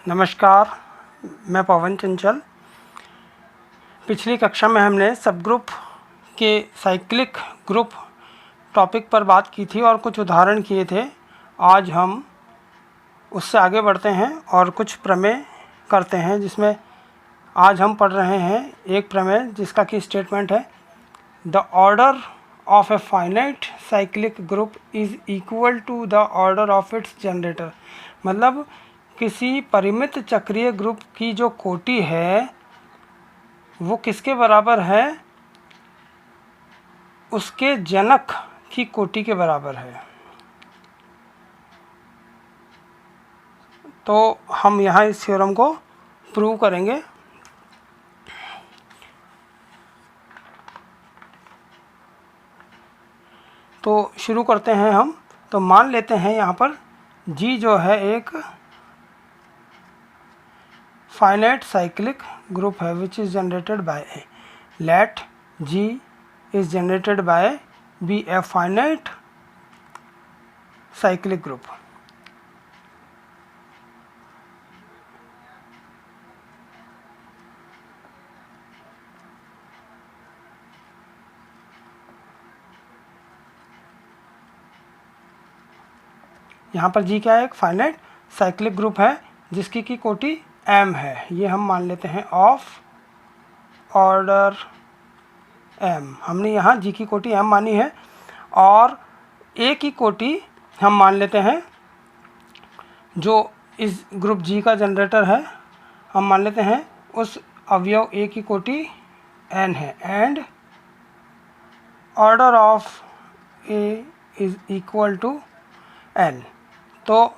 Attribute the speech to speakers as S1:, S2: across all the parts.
S1: नमस्कार, मैं पवन चंचल। पिछली कक्षा में हमने सब ग्रुप के साइक्लिक ग्रुप टॉपिक पर बात की थी और कुछ उदाहरण किए थे। आज हम उससे आगे बढ़ते हैं और कुछ प्रमेय करते हैं, जिसमें आज हम पढ़ रहे हैं एक प्रमेय जिसका की स्टेटमेंट है the order of a finite cyclic group is equal to the order of its generator. मतलब किसी परिमित चक्रीय ग्रुप की जो कोटि है वो किसके बराबर है? उसके जनक की कोटि के बराबर है। तो हम यहाँ इस थ्योरम को प्रूव करेंगे। तो शुरू करते हैं हम। तो मान लेते हैं यहाँ पर G जो है एक फाइनाइट साइक्लिक ग्रुप है which is generated by a. Let G is generated by b a finite cyclic group. यहाँ पर G क्या है? एक फाइनाइट साइक्लिक ग्रुप है जिसकी की कोटि M है। ये हम मान लेते हैं ऑफ ऑर्डर M। हमने यहाँ G की कोटि M मानी है और A की कोटि हम मान लेते हैं जो इस ग्रुप G का जनरेटर है, हम मान लेते हैं उस अवयव A की कोटि N है and order of A is equal to N। तो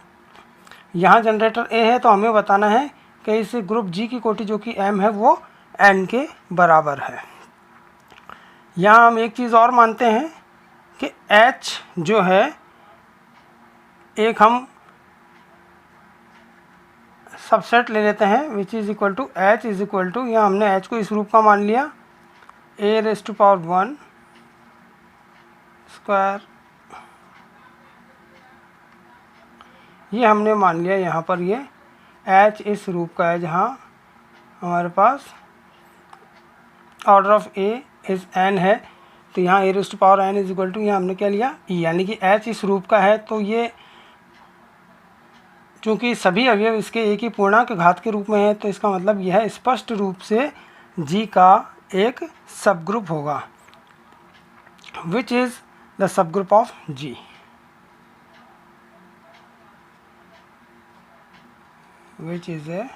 S1: यहाँ जनरेटर A है तो हमें बताना है कि इस ग्रुप G की कोटि जो कि M है वो N के बराबर है। यहाँ हम एक चीज़ और मानते हैं कि H जो है एक हम सबसेट ले लेते हैं which is equal to H is equal to, यहाँ हमने H को इस रूप का मान लिया a⁻1² ये हमने मान लिया। यहाँ पर ये H इस रूप का है जहाँ हमारे पास order of A is N है। तो यहाँ a⁻n इज इक्वल टू, यहाँ हमने क्या लिया E, यानी कि H इस रूप का है। तो ये चूँकि सभी अवयव इसके एक ही पूर्णांक घात के रूप में है तो इसका मतलब यह स्पष्ट रूप से G का एक सब ग्रुप होगा which is the sub group of G। which is a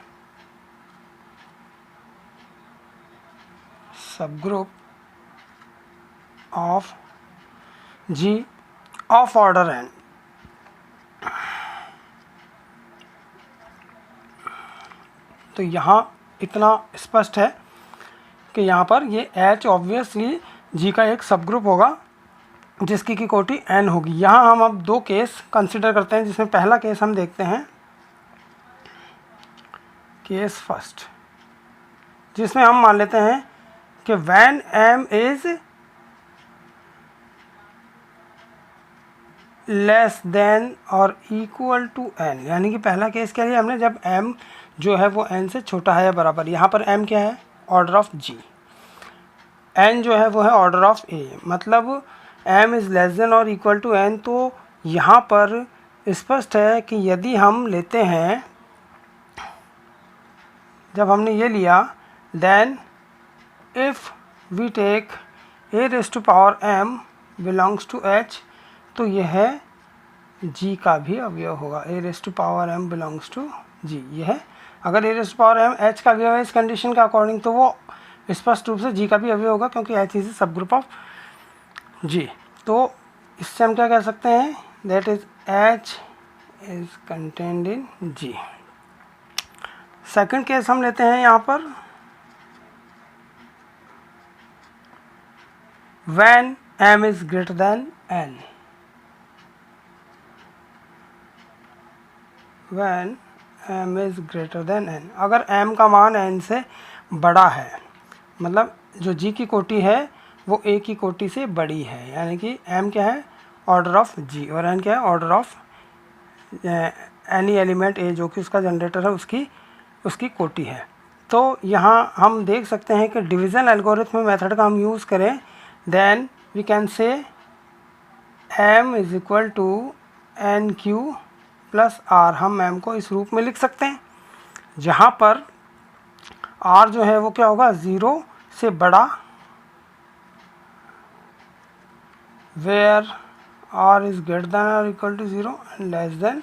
S1: subgroup of G of order n। तो यहाँ इतना स्पष्ट है कि यहाँ पर ये H ऑब्वियसली G का एक सब ग्रुप होगा जिसकी की कोटि n होगी। यहाँ हम अब दो केस कंसिडर करते हैं, जिसमें पहला केस हम देखते हैं केस फर्स्ट, जिसमें हम मान लेते हैं कि when M is less than और इक्वल टू N। यानी कि पहला केस क्या लिया हमने? जब M जो है वो N से छोटा है या बराबर। यहाँ पर M क्या है? Order of G। N जो है वो है ऑर्डर ऑफ A। मतलब M इज़ लेस देन और इक्वल टू N। तो यहाँ पर स्पष्ट है कि यदि हम लेते हैं, जब हमने ये लिया, then if we take a⁻m belongs to H, तो यह G का भी अवयव होगा। a⁻m belongs to G। यह अगर a⁻m H का अवयव है इस कंडीशन के अकॉर्डिंग तो वो स्पष्ट रूप से G का भी अवयव होगा, क्योंकि H इज सब ग्रुप ऑफ G। तो इससे हम क्या कह सकते हैं? That is H is contained in G। Second case हम लेते हैं यहाँ पर when M is greater than N। when M is greater than N, अगर M का मान N से बड़ा है, मतलब जो G की कोटि है वो A की कोटि से बड़ी है, यानी कि M क्या है? ऑर्डर ऑफ G और N क्या है? ऑर्डर ऑफ एनी एलिमेंट ए जो कि उसका जनरेटर है उसकी कोटि है। तो यहाँ हम देख सकते हैं कि डिवीज़न एल्गोरिथम मेथड का हम यूज़ करें, then we can say m is equal to n q plus r. हम m को इस रूप में लिख सकते हैं जहाँ पर r जो है वो क्या होगा, 0 से बड़ा, where r is greater than और equal to 0 and less than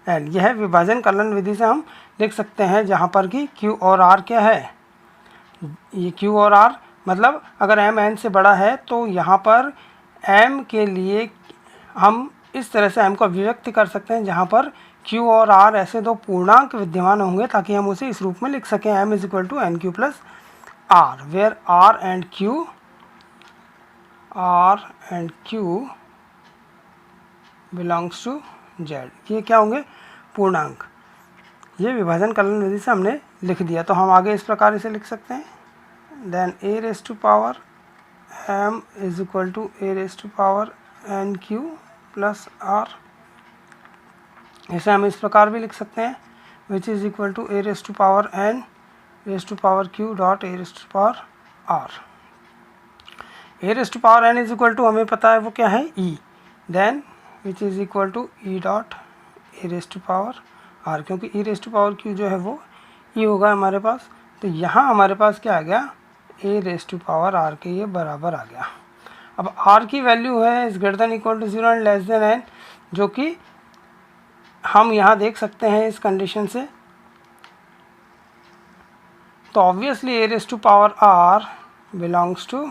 S1: n। यह विभाजन कलन विधि से हम लिख सकते हैं जहाँ पर कि q और r क्या है, ये q और r मतलब अगर m n से बड़ा है तो यहाँ पर m के लिए हम इस तरह से m को अभिव्यक्त कर सकते हैं जहाँ पर q और r ऐसे दो पूर्णांक विद्यमान होंगे ताकि हम उसे इस रूप में लिख सकें, m is equal to n q plus r, where r and q belongs to z। ये क्या होंगे, पूर्णांक। ये विभाजन कलन विधि से हमने लिख दिया। तो हम आगे इस प्रकार इसे लिख सकते हैं, then a raise to power m is equal to a raise to power n q plus r. इसे हम इस प्रकार भी लिख सकते हैं, which is equal to a raise to power n raise to power q dot a raise to power r। a raise to power n is equal to हमें पता है वो क्या है, e, then which is equal to e dot a raise to power r, क्योंकि e raise to power q जो है वो e होगा हमारे पास। तो यहाँ हमारे पास क्या आ गया, a raise to power r के ये बराबर आ गया। अब r की वैल्यू है is greater than equal to 0 and less than n, जो कि हम यहाँ देख सकते हैं इस कंडीशन से। तो obviously a raise to power r belongs to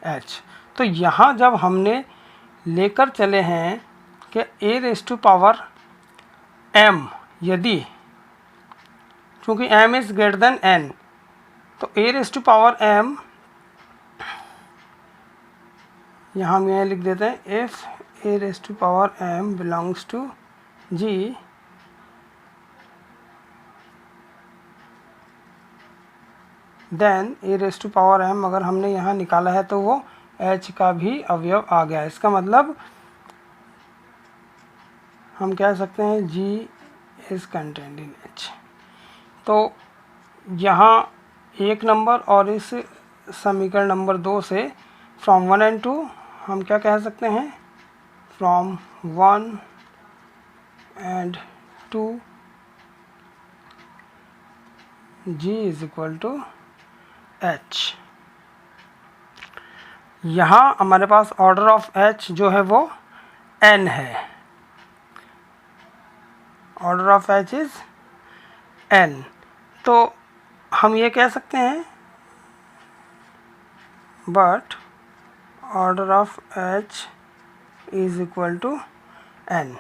S1: h। तो यहाँ जब हमने लेकर चले हैं कि a raise to power m, यदि चूँकि m is greater than n, तो a raise to power m, यहाँ हम यह लिख देते हैं, if a raise to power m belongs to g, then a raise to power m अगर हमने यहाँ निकाला है तो वो h का भी अवयव आ गया। इसका मतलब हम कह सकते हैं g is contained in h। तो यहाँ 1 नंबर और इस समीकरण नंबर 2 से फ्रॉम 1 एंड 2 हम क्या कह सकते हैं, from 1 and 2 g is equal to h। यहाँ हमारे पास ऑर्डर ऑफ h जो है वो n है, order of h is n। तो हम ये कह सकते हैं, but order of h is equal to n।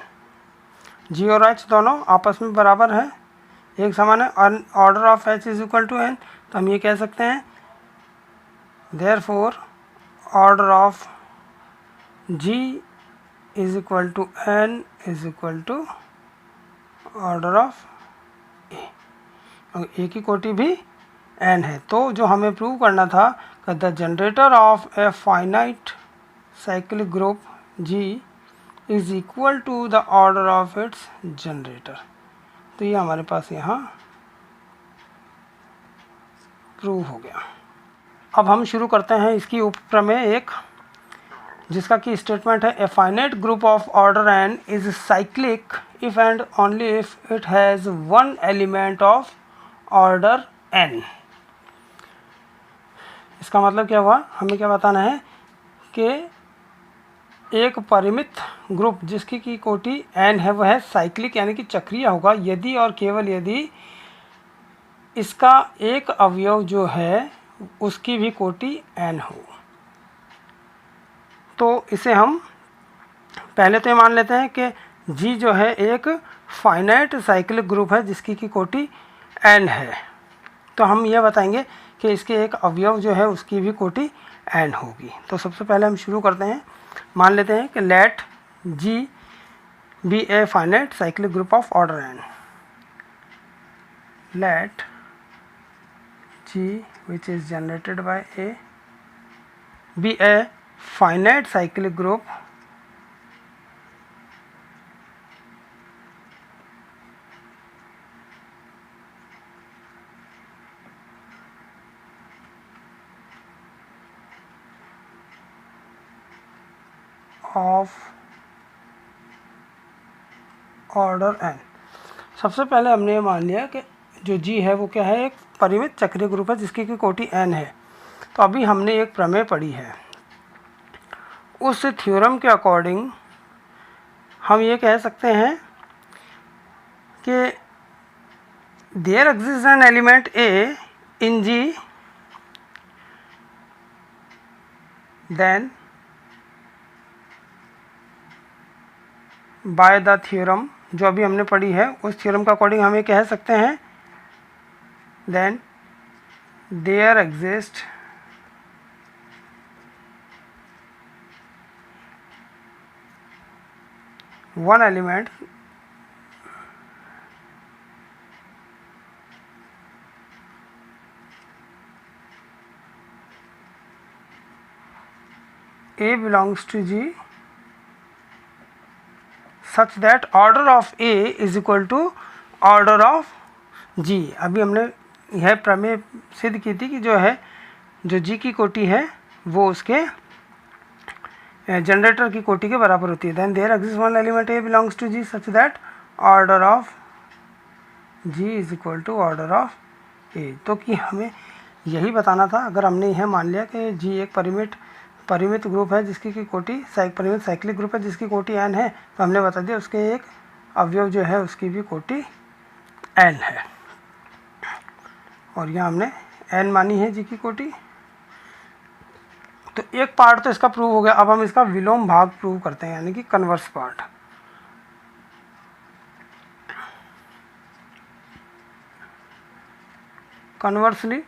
S1: g और h दोनों आपस में बराबर है, एक समान है, और order of h is equal to n। तो हम ये कह सकते हैं, therefore order of g is equal to n is equal to order of a की कोटि भी n है। तो जो हमें प्रूव करना था कि the generator of a finite cyclic group g is equal to the order of its generator. तो ये हमारे पास यहाँ प्रूव हो गया। अब हम शुरू करते हैं इसकी उपप्रमेय एक, जिसका की स्टेटमेंट है, ए finite group of order n is cyclic if and only if it has one element of order n। इसका मतलब क्या हुआ, हमें क्या बताना है कि एक परिमित ग्रुप जिसकी की कोटि n है वह साइक्लिक यानी कि चक्रीय होगा यदि और केवल यदि इसका एक अवयव जो है उसकी भी कोटि n हो। तो इसे हम पहले तो ये मान लेते हैं कि g जो है एक फाइनाइट साइक्लिक ग्रुप है जिसकी की कोटि n है। तो हम यह बताएंगे कि इसके एक अवयव जो है उसकी भी कोटि n होगी। तो सबसे पहले हम शुरू करते हैं, मान लेते हैं कि let g be a finite cyclic group of order n। Let g which is generated by a be a finite cyclic group of order n। सबसे पहले हमने ये मान लिया कि जो G है वो क्या है, एक परिमित चक्रीय ग्रुप है जिसकी की कोटि n है। तो अभी हमने एक प्रमेय पढ़ी है, उस थ्योरम के अकॉर्डिंग हम ये कह सकते हैं कि there exist an element A in G, then by the theorem, जो अभी हमने पढ़ी है उस थ्योरम के अकॉर्डिंग हम ये कह सकते हैं, then there exist one element A belongs to G such that order of A is equal to order of G। अभी हमने यह प्रमेय सिद्ध की थी कि जो है जो G की कोटि है वो उसके जनरेटर की कोटि के बराबर होती है। Then there exist one element A belongs to G such that order of G is equal to order of A। तो कि हमें यही बताना था, अगर हमने यह मान लिया कि G एक परिमित ग्रुप है जिसकी की कोटि परिमित साइक्लिक ग्रुप है जिसकी कोटि n है, तो हमने बता दिया उसके एक अवयव जो है उसकी भी कोटि n है, और यहाँ हमने n मानी है G की कोटि। तो एक पार्ट तो इसका प्रूव हो गया, अब हम इसका विलोम भाग प्रूव करते हैं, यानी कि कन्वर्स पार्ट। कन्वर्सली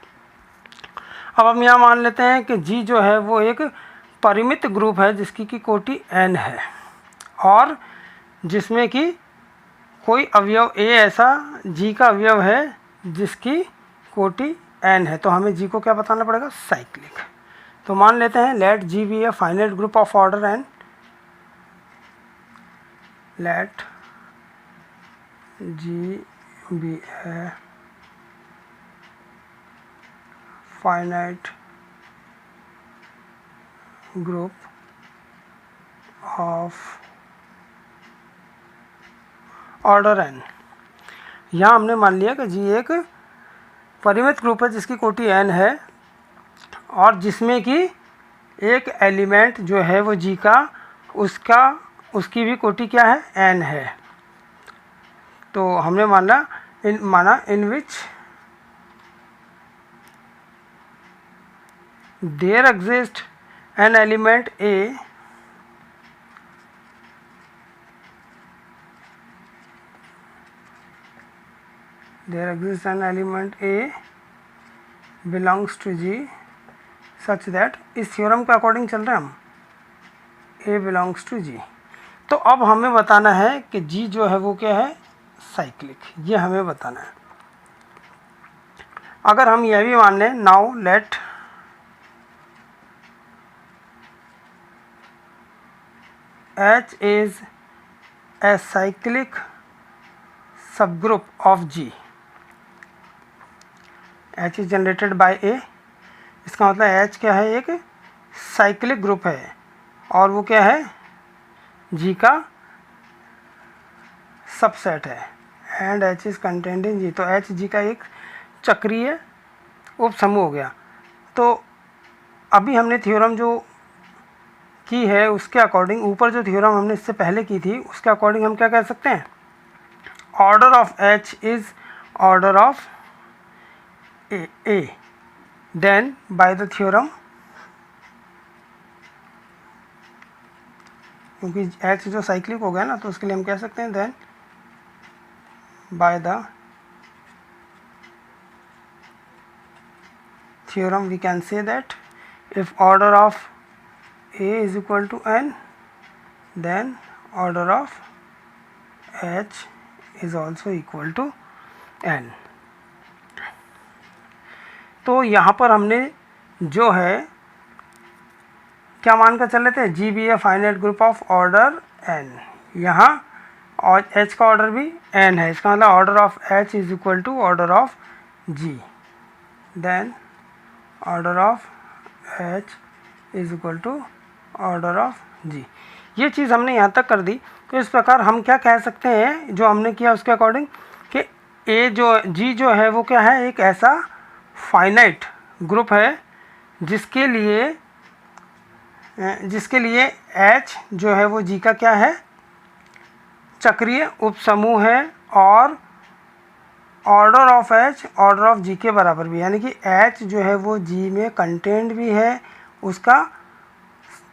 S1: अब हम यहाँ मान लेते हैं कि G जो है वो एक परिमित ग्रुप है जिसकी की कोटि n है, और जिसमें कि कोई अवयव A ऐसा G का अवयव है जिसकी कोटि n है। तो हमें G को क्या बताना पड़ेगा, साइक्लिक। तो मान लेते हैं let G be a finite group of order n, let G be a finite group of order n। यहाँ हमने मान लिया कि G एक परिमित ग्रुप है जिसकी कोटि n है, और जिसमें कि एक एलिमेंट जो है वो G का उसकी भी कोटि क्या है, n है। तो हमने माना in which there exist an element A belongs to G such that, इस थ्योरम के अकॉर्डिंग चल रहे हैं हम, A belongs to G। तो अब हमें बताना है कि G जो है वो क्या है, साइक्लिक, ये हमें बताना है। अगर हम यह भी मान लें, now let H is a cyclic subgroup of G, H is generated by A, इसका मतलब H क्या है, एक साइक्लिक ग्रुप है, और वो क्या है, G का सबसेट है, and H is contained in G। तो H G का एक चक्रीय उपसमूह हो गया। तो अभी हमने थ्योरम जो की है उसके अकॉर्डिंग, ऊपर जो थ्योरम हमने इससे पहले की थी उसके अकॉर्डिंग हम क्या कह सकते हैं, order of H is order of A। Then by the theorem, क्योंकि H जो साइक्लिक हो गया ना, तो उसके लिए हम कह सकते हैं then by the theorem we can say that if order of A is equal to n, then order of H is also equal to n। तो यहाँ पर हमने जो है क्या मान कर चल रहे थे, G be a finite group of order n, यहाँ और H का ऑर्डर भी n है, इसका मतलब order of H is equal to order of G, then order of H is equal to order of G। ये चीज़ हमने यहाँ तक कर दी। तो इस प्रकार हम क्या कह सकते हैं जो हमने किया उसके अकॉर्डिंग कि ए जो जी जो है वो क्या है, एक ऐसा फाइनाइट ग्रुप है जिसके लिए एच जो है वो जी का क्या है, चक्रीय उपसमूह है और order of H order of G के बराबर भी, यानी कि एच जो है वो जी में कंटेंट भी है, उसका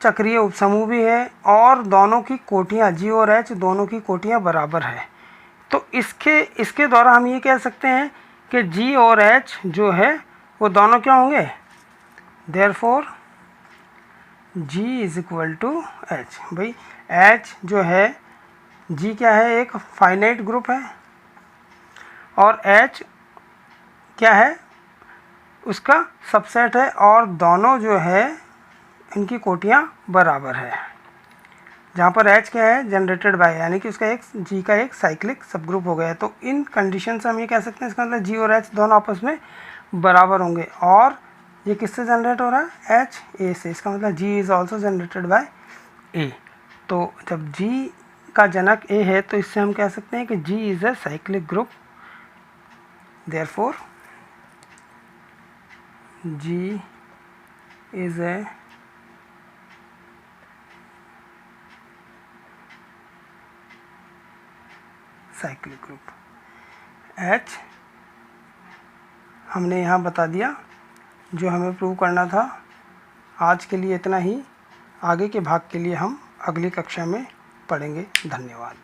S1: चक्रीय उपसमूह भी है और दोनों की कोटियाँ जी और एच दोनों की कोटियाँ बराबर है। तो इसके द्वारा हम ये कह सकते हैं कि जी और एच जो है वो दोनों क्या होंगे, therefore G is equal to H. भाई एच जो है, जी क्या है, एक फाइनाइट ग्रुप है और एच क्या है, उसका सबसेट है और दोनों जो है इनकी कोटियाँ बराबर है, जहाँ पर एच क्या है, जनरेटेड बाय, यानी कि उसका एक जी का एक साइक्लिक सब ग्रुप हो गया है। तो इन कंडीशन से हम ये कह सकते हैं इसका मतलब जी और एच दोनों आपस में बराबर होंगे और ये किससे जनरेट हो रहा है, एच ए से, इसका मतलब जी इज़ ऑल्सो जनरेटेड बाय ए। तो जब जी का जनक ए है तो इससे हम कह सकते हैं कि G is a cyclic group, therefore G is a cyclic group. H हमने यहाँ बता दिया जो हमें प्रूव करना था। आज के लिए इतना ही, आगे के भाग के लिए हम अगली कक्षा में पढ़ेंगे। धन्यवाद।